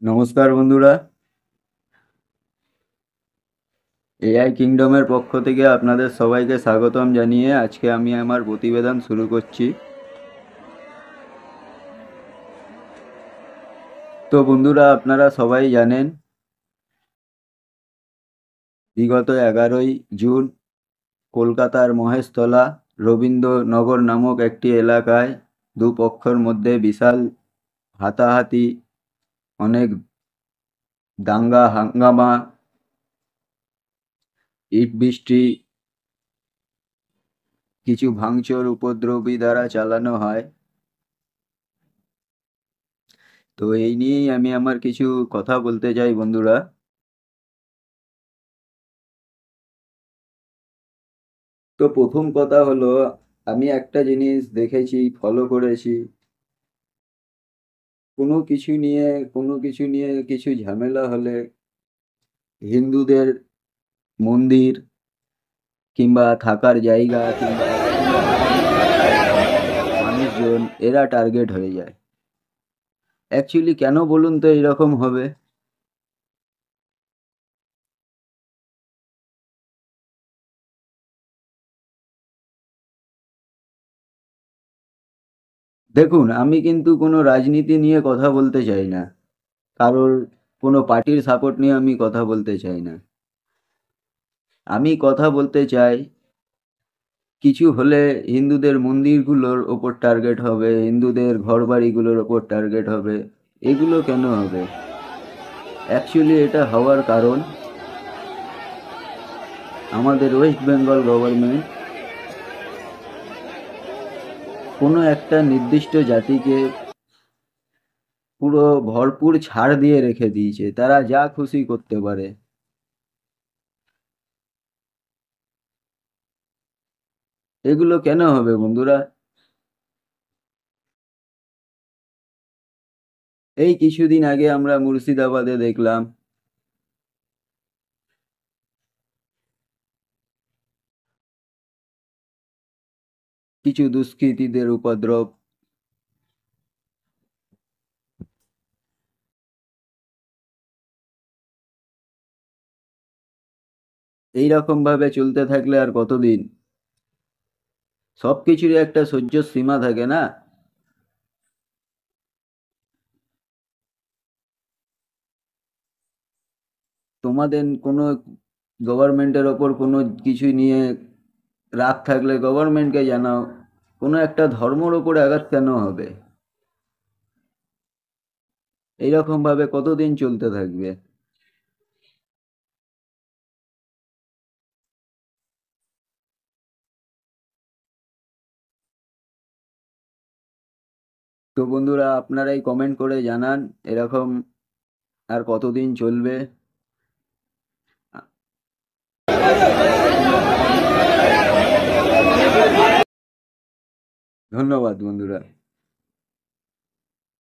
নমস্কার বন্ধুরা, এআই কিংডমের পক্ষ থেকে আপনাদের সবাইকে স্বাগতম জানিয়ে আজকে আমি আমার প্রতিবেদন শুরু করছি। তো বন্ধুরা, আপনারা সবাই জানেন বিগত 11ই জুন কলকাতার মহেশতলা রবীন্দ্রনগর নামক একটি এলাকায় দুপক্ষের মধ্যে বিশাল হাতাহাতি, অনেক দাঙ্গা হাঙ্গামা, ইট বৃষ্টি, কিছু ভাঙচুর উপদ্রবী দ্বারা চালানো হয়। তো এই নিয়েই আমি আমার কিছু কথা বলতে চাই বন্ধুরা। তো প্রথম কথা হলো, আমি একটা জিনিস দেখেছি, ফলো করেছি, কোনো কিছু নিয়ে কিছু ঝামেলা হলে হিন্দুদের মন্দির কিংবা থাকার জায়গা কিংবা মানুষজন এরা টার্গেট হয়ে যায়। অ্যাকচুয়ালি কেন বলুন তো এরকম হবে? দেখুন, আমি কিন্তু কোনো রাজনীতি নিয়ে কথা বলতে চাই না, কারোর কোনো পার্টির সাপোর্ট নিয়ে আমি কথা বলতে চাই না। আমি কথা বলতে চাই, কিছু হলে হিন্দুদের মন্দিরগুলোর ওপর টার্গেট হবে, হিন্দুদের ঘরবাড়িগুলোর ওপর টার্গেট হবে। এগুলো কেন হবে? অ্যাকচুয়ালি এটা হওয়ার কারণ, আমাদের ওয়েস্ট বেঙ্গল গভর্নমেন্ট কোনো একটা নির্দিষ্ট জাতিকে পুরো ভরপুর ছাড় দিয়ে রেখে দিয়েছে, তারা যা খুশি করতে পারে। এগুলো কেন হবে বন্ধুরা? এই কিছুদিন আগে আমরা মুর্শিদাবাদে দেখলাম কিছু দুষ্কৃতীদের উপদ্রব। এইরকম ভাবে চলতে থাকলে আর কতদিন? সব কিছুরই একটা সহ্য সীমা থাকে না? তোমাদের কোনো গভর্নমেন্টের ওপর কোনো কিছু নিয়ে রাগ থাকলে গভর্নমেন্টকে জানাও। কোনো একটা ধর্মর ওপরে আঘাত কেন হবে? এইরকম ভাবে কতদিন চলতে থাকবে? তো বন্ধুরা, আপনারাই কমেন্ট করে জানান এরকম আর কতদিন চলবে। ধন্যবাদ বন্ধুরা।